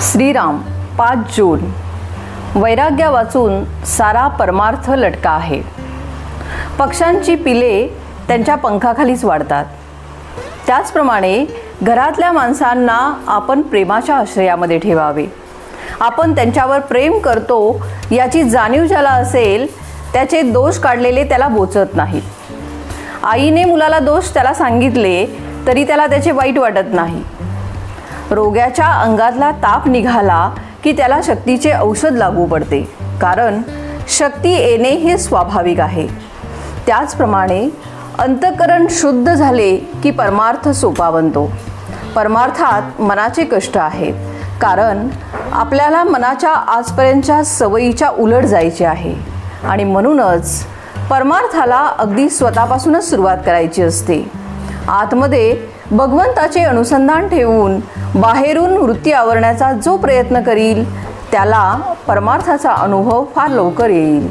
श्रीराम 5 जून. वैराग्य वाचून सारा परमार्थ लटका आहे. पक्ष्यांची पिले त्यांच्या पंखाखालीच वाढतात. त्याचप्रमाणे घरातल्या माणसांना आपण प्रेमाच्या आश्रयामध्ये ठेवावे. आपण त्यांच्यावर प्रेम करतो याची जाणीव ज्याला असेल त्याचे दोष काढलेले त्याला बोचत नाहीत. आईने मुलाला दोष त्याला सांगितले तरी त्याला त्याचे वाईट वाटत नाही. रोग्याच्या अंगातला ताप निघाला की त्याला शक्तीचे औषध लागू पडते, कारण शक्ती येणे हे स्वाभाविक आहे. त्याचप्रमाणे अंतःकरण शुद्ध झाले की परमार्थ सोपा बनतो. परमार्थात मनाचे कष्ट आहेत, कारण आपल्याला मनाच्या आजपर्यंतच्या सवयीच्या उलट जायचे आहे आणि म्हणूनच परमार्थाला अगदी स्वतःपासूनच सुरुवात करायची असते. आतमध्ये भगवंताचे अनुसंधान ठेवून बाहेरून वृत्ती आवरण्याचा जो प्रयत्न करील त्याला परमार्थाचा अनुभव फार लवकर येईल.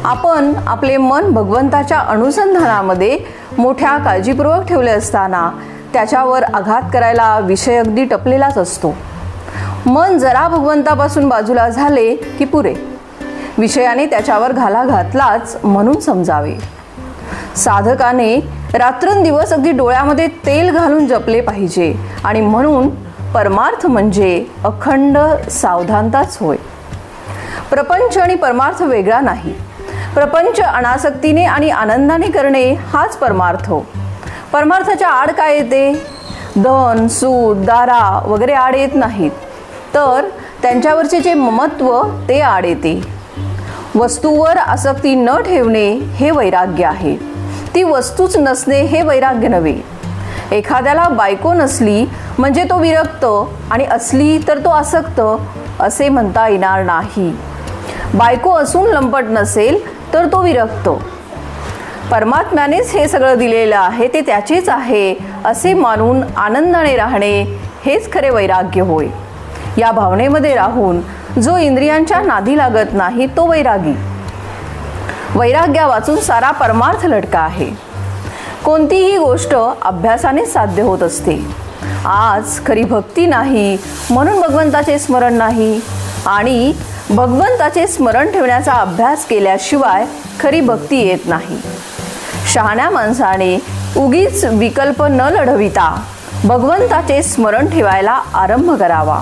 आपण आपले मन भगवंताच्या अनुसंधानामध्ये मोठ्या काळजीपूर्वक ठेवले असताना त्याच्यावर आघात करायला विषय अगदी टपलेलाच असतो. मन जरा भगवंतापासून बाजूला झाले की पुरे, विषयाने त्याच्यावर घाला घातलाच म्हणून समजावे. साधकाने रात्रंदिवस अगदी डोळ्यामध्ये तेल घालून जपले पाहिजे आणि म्हणून परमार्थ म्हणजे अखंड सावधानताच होय. प्रपंच आणि परमार्थ वेगळा नाही. प्रपंच अनासक्तीने आणि आनंदाने करणे हाच परमार्थ. परमार्थाच्या आड काय येते? धन, सूद, दारा वगैरे आड येत नाहीत, तर त्यांच्यावरचे जे ममत्व ते आड येते. वस्तूवर आसक्ती न ठेवणे हे वैराग्य आहे. ती वस्तूच नसणे हे वैराग्य नव्हे. एखाद्याला बायको नसली म्हणजे तो विरक्त आणि असली तर तो आसक्त असे म्हणता येणार नाही. बायको असून लंपट नसेल तर तो विरक्त. परमात्म्यानेच हे सगळं दिलेलं आहे, ते त्याचेच आहे असे मानून आनंदाने राहणे हेच खरे वैराग्य होय. या भावनेमध्ये राहून जो इंद्रियांच्या नादी लागत नाही तो वैरागी. वैराग्या वाचून सारा परमार्थ लटका आहे. कोणतीही गोष्ट अभ्यासाने साध्य होत असते. आज खरी भक्ती नाही म्हणून भगवंताचे स्मरण नाही, आणि भगवंताचे स्मरण ठेवण्याचा अभ्यास केल्याशिवाय खरी भक्ती येत नाही. शहाण्या माणसाने उगीच विकल्प न लढविता भगवंताचे स्मरण ठेवायला आरंभ करावा.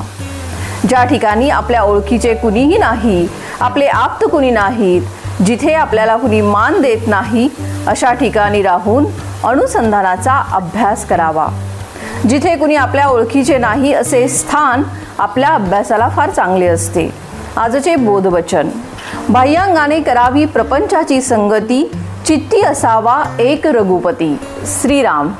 ज्या ठिकाणी आपल्या ओळखीचे कुणीही नाही, आपले आप्त कुणी नाहीत, जिथे आपल्याला कुणी मान देत नाही अशा ठिकाणी राहून अनुसंधानाचा अभ्यास करावा. जिथे कुणी आपल्या ओळखीचे नाही असे स्थान आपल्या अभ्यासाला फार चांगले असते. आजचे बोधवचन. बाह्यांगाने करावी प्रपंचाची संगती, चित्ती असावा एक रघुपती. श्रीराम.